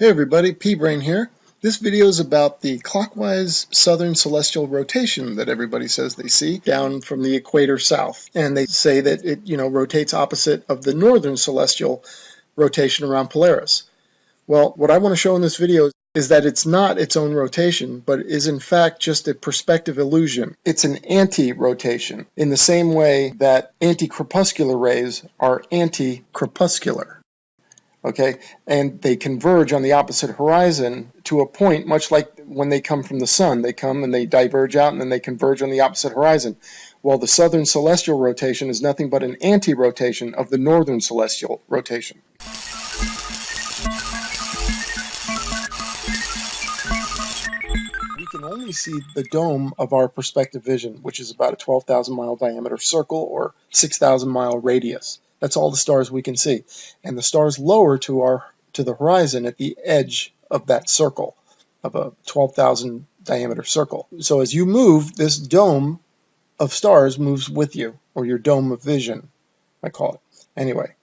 Hey everybody, P-Brain here. This video is about the clockwise southern celestial rotation that everybody says they see down from the equator south. And they say that it, rotates opposite of the northern celestial rotation around Polaris. Well, what I want to show in this video is that it's not its own rotation, but is in fact just a perspective illusion. It's an anti-rotation, in the same way that anti-crepuscular rays are anti-crepuscular. Okay, and they converge on the opposite horizon to a point much like when they come from the sun. They come and they diverge out and then they converge on the opposite horizon. Well, the southern celestial rotation is nothing but an anti-rotation of the northern celestial rotation. We can only see the dome of our perspective vision, which is about a 12,000 mile diameter circle or 6,000 mile radius. That's all the stars we can see. And the stars lower to the horizon at the edge of that circle, of a 12,000 diameter circle. So as you move, this dome of stars moves with you, or your dome of vision, I call it. Anyway,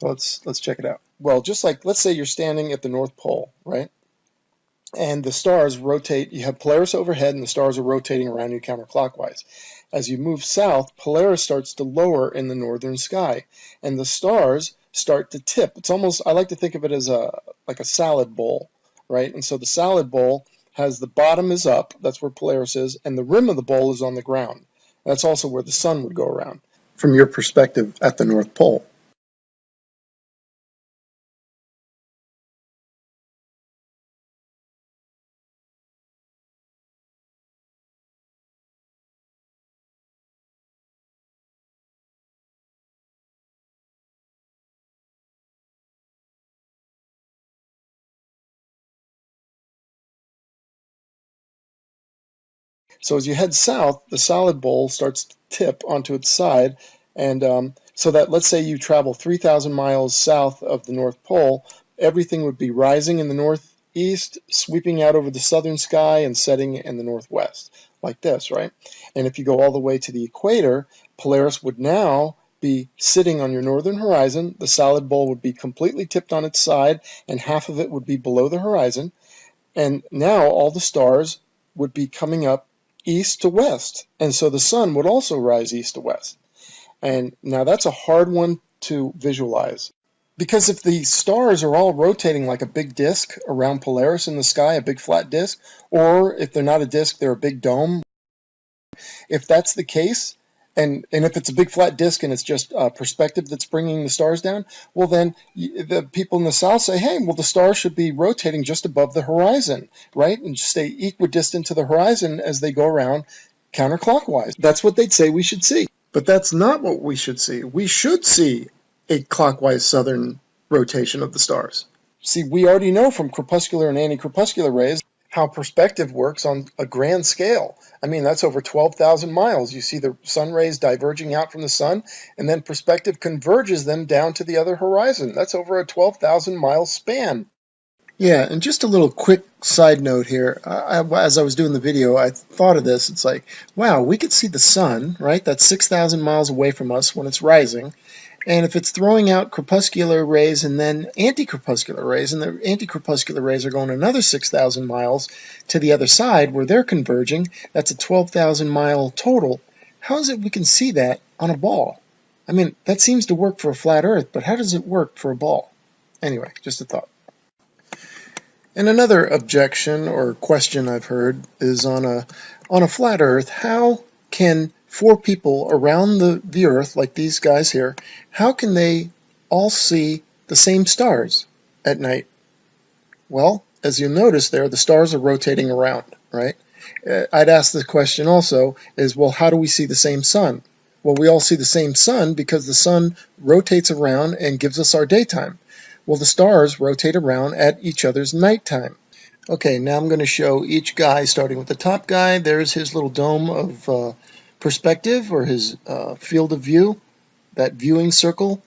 let's check it out. Well, just like, let's say you're standing at the North Pole, right? And the stars rotate. You have Polaris overhead, and the stars are rotating around you counterclockwise. As you move south, Polaris starts to lower in the northern sky, and the stars start to tip. It's almost, I like to think of it as like a salad bowl, right? And so the salad bowl has the bottom is up, that's where Polaris is, and the rim of the bowl is on the ground. That's also where the sun would go around, from your perspective at the North Pole. So as you head south, the salad bowl starts to tip onto its side, and so that, let's say you travel 3,000 miles south of the North Pole, everything would be rising in the northeast, sweeping out over the southern sky, and setting in the northwest, like this, right? And if you go all the way to the equator, Polaris would now be sitting on your northern horizon, the salad bowl would be completely tipped on its side, and half of it would be below the horizon, and now all the stars would be coming up east to west, and so the sun would also rise east to west. And now that's a hard one to visualize, because if the stars are all rotating like a big disk around Polaris in the sky, a big flat disk, or if they're not a disk, they're a big dome, if that's the case, and if it's a big flat disk and it's just perspective that's bringing the stars down, well then the people in the south say, hey, well the stars should be rotating just above the horizon, right? And just stay equidistant to the horizon as they go around counterclockwise. That's what they'd say we should see. But that's not what we should see. We should see a clockwise southern rotation of the stars. See, we already know from crepuscular and anti-crepuscular rays how perspective works on a grand scale. I mean, that's over 12,000 miles. You see the sun rays diverging out from the sun, and then perspective converges them down to the other horizon. That's over a 12,000 mile span. Yeah, and just a little quick side note here. As I was doing the video, I thought of this. It's like, wow, we could see the sun, right? That's 6,000 miles away from us when it's rising. And if it's throwing out crepuscular rays and then anti-crepuscular rays, and the anti-crepuscular rays are going another 6,000 miles to the other side where they're converging, that's a 12,000 mile total. How is it we can see that on a ball? I mean, that seems to work for a flat Earth, but how does it work for a ball? Anyway, just a thought. And another objection or question I've heard is on a flat Earth, how can four people around the Earth, like these guys here, how can they all see the same stars at night? Well, as you'll notice there, the stars are rotating around, right? I'd ask the question also is, well, how do we see the same sun? Well, we all see the same sun because the sun rotates around and gives us our daytime. Well, the stars rotate around at each other's nighttime. Okay, now I'm going to show each guy, starting with the top guy. There's his little dome of perspective, or his field of view, that viewing circle,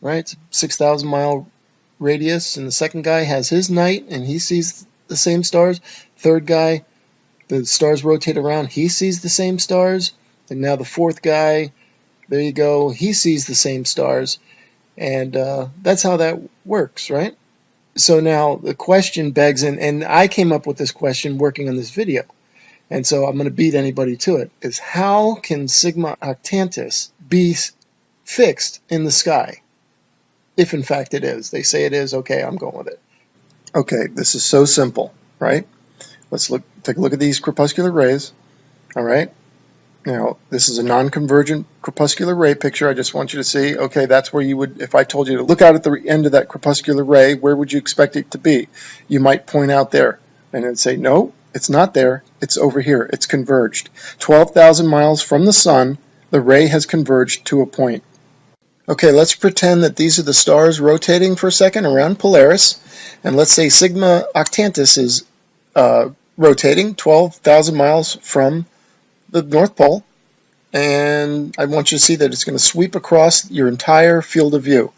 right? It's 6,000 mile radius, and the second guy has his night, and he sees the same stars. Third guy, the stars rotate around, he sees the same stars. And now the fourth guy, there you go, he sees the same stars. And that's how that works, right? So now the question begs, and I came up with this question working on this video, and so I'm going to beat anybody to it, is how can Sigma Octantis be fixed in the sky? If in fact it is. They say it is. Okay, I'm going with it. Okay, this is so simple, right? Let's take a look at these crepuscular rays. All right. Now, this is a non-convergent crepuscular ray picture. I just want you to see, okay, that's where you would, if I told you to look out at the end of that crepuscular ray, where would you expect it to be? You might point out there, and it'd say, no, it's not there. It's over here. It's converged. 12,000 miles from the sun, the ray has converged to a point. Okay, let's pretend that these are the stars rotating for a second around Polaris, and let's say Sigma Octantis is rotating 12,000 miles from the North Pole, and I want you to see that it's going to sweep across your entire field of view.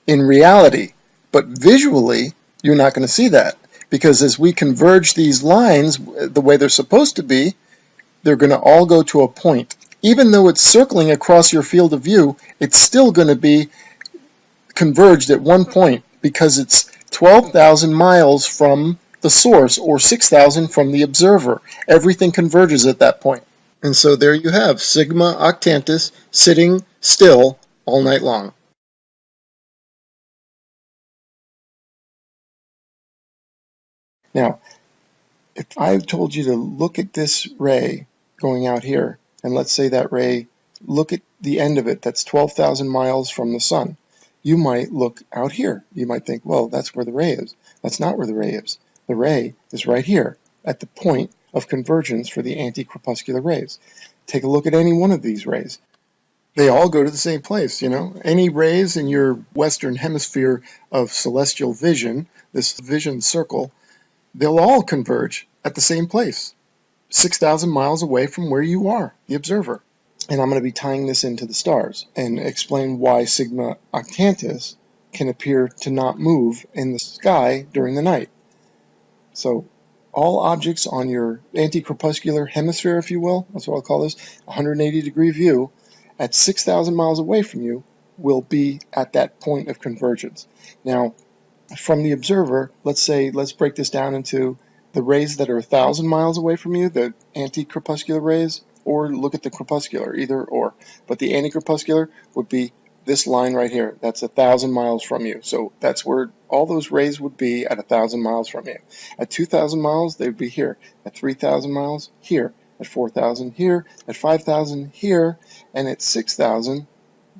In reality, but visually, you're not going to see that, because as we converge these lines the way they're supposed to be, they're going to all go to a point. Even though it's circling across your field of view, it's still going to be converged at one point, because it's 12,000 miles from the source, or 6,000 from the observer. Everything converges at that point. And so there you have Sigma Octantis sitting still all night long. Now, if I told you to look at this ray going out here, and let's say that ray, look at the end of it, that's 12,000 miles from the sun, you might look out here. You might think, well, that's where the ray is. That's not where the ray is. The ray is right here at the point of convergence for the anti-crepuscular rays. Take a look at any one of these rays. They all go to the same place, you know. Any rays in your western hemisphere of celestial vision, this vision circle, they'll all converge at the same place, 6,000 miles away from where you are, the observer. And I'm going to be tying this into the stars and explain why Sigma Octantis can appear to not move in the sky during the night. So all objects on your anti-crepuscular hemisphere, if you will, that's what I'll call this, 180-degree view, at 6,000 miles away from you, will be at that point of convergence. Now, from the observer, let's break this down into the rays that are 1,000 miles away from you, the anti-crepuscular rays, or look at the crepuscular, either or. But the anti-crepuscular would be this line right here. That's 1,000 miles from you. So that's where all those rays would be at 1,000 miles from you. At 2,000 miles, they would be here. At 3,000 miles, here. At 4,000, here. At 5,000, here. And at 6,000,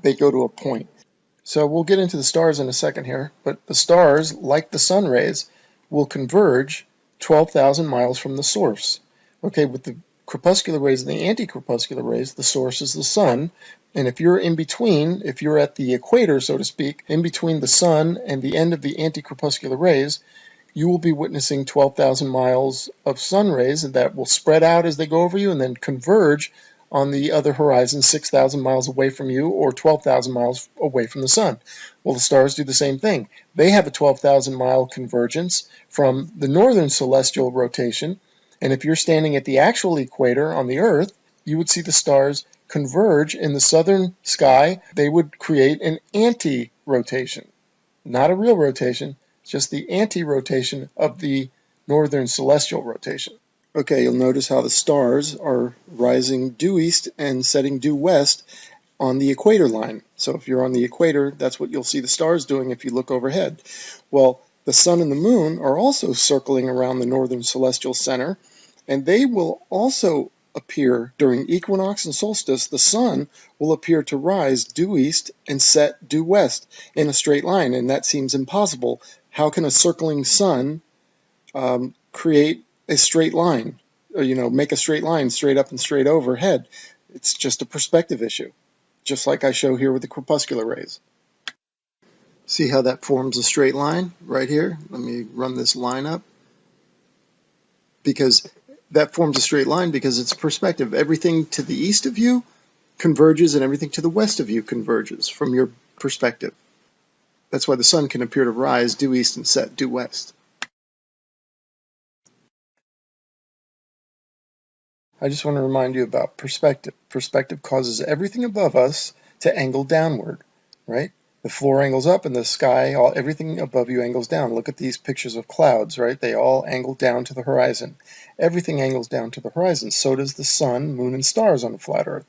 they go to a point. So we'll get into the stars in a second here, but the stars, like the sun rays, will converge 12,000 miles from the source. Okay, with the crepuscular rays and the anti-crepuscular rays, the source is the sun, and if you're in between, if you're at the equator, so to speak, in between the sun and the end of the anti-crepuscular rays, you will be witnessing 12,000 miles of sun rays that will spread out as they go over you and then converge on the other horizon 6,000 miles away from you, or 12,000 miles away from the sun. Well, the stars do the same thing. They have a 12,000 mile convergence from the northern celestial rotation, and if you're standing at the actual equator on the Earth, you would see the stars converge in the southern sky. They would create an anti-rotation, not a real rotation, just the anti-rotation of the northern celestial rotation. Okay, you'll notice how the stars are rising due east and setting due west on the equator line. So if you're on the equator, that's what you'll see the stars doing if you look overhead. Well, the sun and the moon are also circling around the northern celestial center, and they will also appear during equinox and solstice. The sun will appear to rise due east and set due west in a straight line, and that seems impossible. How can a circling sun create a straight line, or, make a straight line straight up and straight overhead? It's just a perspective issue, just like I show here with the crepuscular rays. See how that forms a straight line right here? Let me run this line up. Because that forms a straight line because it's perspective. Everything to the east of you converges and everything to the west of you converges from your perspective. That's why the sun can appear to rise due east and set due west. I just want to remind you about perspective. Perspective causes everything above us to angle downward, right? The floor angles up and the sky, everything above you angles down. Look at these pictures of clouds, right? They all angle down to the horizon. Everything angles down to the horizon. So does the sun, moon, and stars on a flat Earth.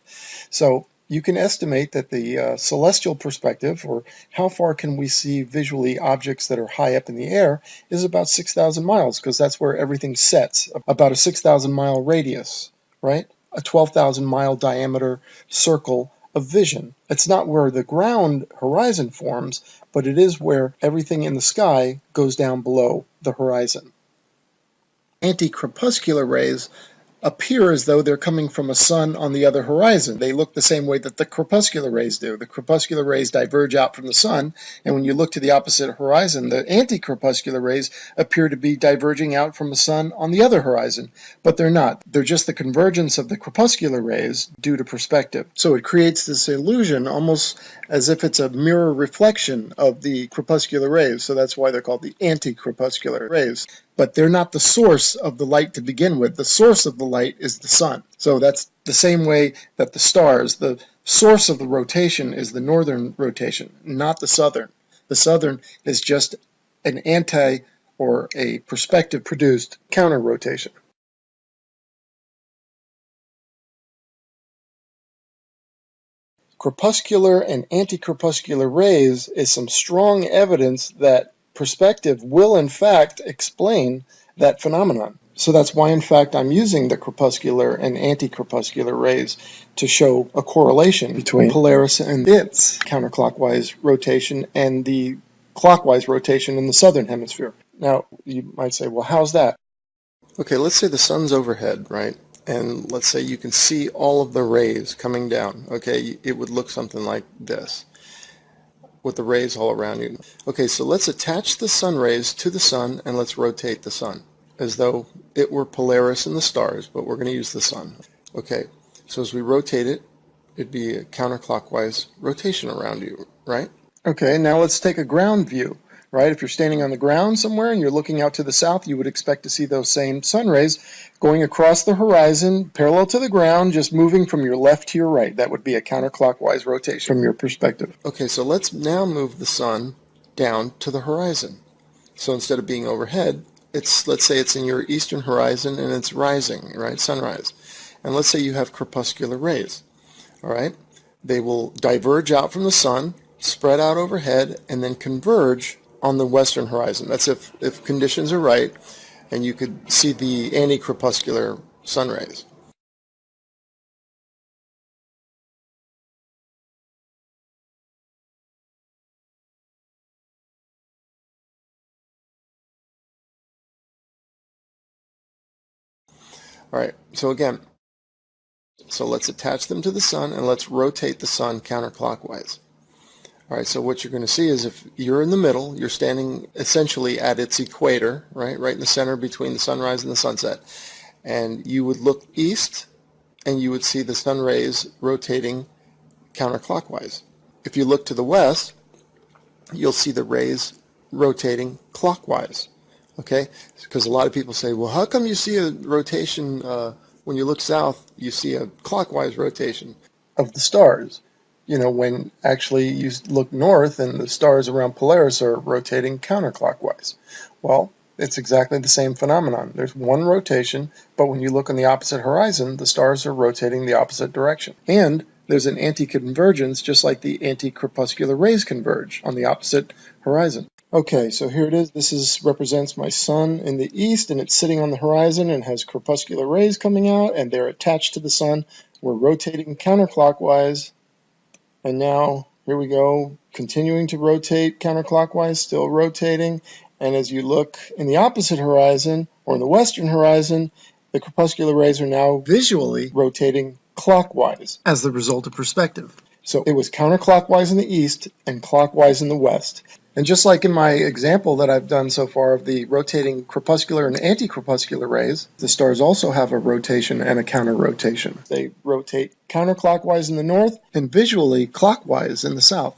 So you can estimate that the celestial perspective, or how far can we see visually objects that are high up in the air, is about 6,000 miles, because that's where everything sets, about a 6,000 mile radius, right? A 12,000 mile diameter circle of vision. It's not where the ground horizon forms, but it is where everything in the sky goes down below the horizon. Anti-crepuscular rays appear as though they're coming from a sun on the other horizon. They look the same way that the crepuscular rays do. The crepuscular rays diverge out from the sun, and when you look to the opposite horizon, the anti-crepuscular rays appear to be diverging out from a sun on the other horizon. But they're not. They're just the convergence of the crepuscular rays due to perspective. So it creates this illusion almost as if it's a mirror reflection of the crepuscular rays. So that's why they're called the anti-crepuscular rays. But they're not the source of the light to begin with. The source of the light is the sun. So that's the same way that the stars, the source of the rotation is the northern rotation, not the southern. The southern is just an anti or a perspective produced counter rotation. Crepuscular and anti-crepuscular rays is some strong evidence that perspective will in fact explain that phenomenon. So that's why in fact I'm using the crepuscular and anti-crepuscular rays to show a correlation between Polaris and its counterclockwise rotation and the clockwise rotation in the southern hemisphere. Now you might say, well, how's that? Okay, let's say the sun's overhead, right? And let's say you can see all of the rays coming down. Okay, it would look something like this, with the rays all around you. Okay, so let's attach the sun rays to the sun and let's rotate the sun as though it were Polaris and the stars, but we're going to use the sun. Okay, so as we rotate it, it'd be a counterclockwise rotation around you, right? Okay, now let's take a ground view, right? If you're standing on the ground somewhere and you're looking out to the south, you would expect to see those same sun rays going across the horizon, parallel to the ground, just moving from your left to your right. That would be a counterclockwise rotation from your perspective. Okay, so let's now move the sun down to the horizon. So instead of being overhead, let's say it's in your eastern horizon and it's rising, right? Sunrise. And let's say you have crepuscular rays, all right? They will diverge out from the sun, spread out overhead, and then converge on the western horizon. That's if conditions are right and you could see the anti-crepuscular sun rays. All right, so let's attach them to the sun and let's rotate the sun counterclockwise. All right, so what you're going to see is if you're in the middle, you're standing essentially at its equator, right in the center between the sunrise and the sunset, and you would look east and you would see the sun rays rotating counterclockwise. If you look to the west, you'll see the rays rotating clockwise. Okay, because a lot of people say, well, how come you see a rotation when you look south, you see a clockwise rotation of the stars? You know, when actually you look north and the stars around Polaris are rotating counterclockwise. Well, it's exactly the same phenomenon. There's one rotation, but when you look on the opposite horizon, the stars are rotating the opposite direction. And there's an anti-convergence, just like the anti-crepuscular rays converge on the opposite horizon. Okay, so here it is. This represents my sun in the east, and it's sitting on the horizon and has crepuscular rays coming out, and they're attached to the sun. We're rotating counterclockwise. And now, here we go, continuing to rotate counterclockwise, still rotating. And as you look in the opposite horizon, or in the western horizon, the crepuscular rays are now visually rotating clockwise as the result of perspective. So it was counterclockwise in the east and clockwise in the west. And just like in my example that I've done so far of the rotating crepuscular and anti-crepuscular rays, the stars also have a rotation and a counter-rotation. They rotate counterclockwise in the north and visually clockwise in the south.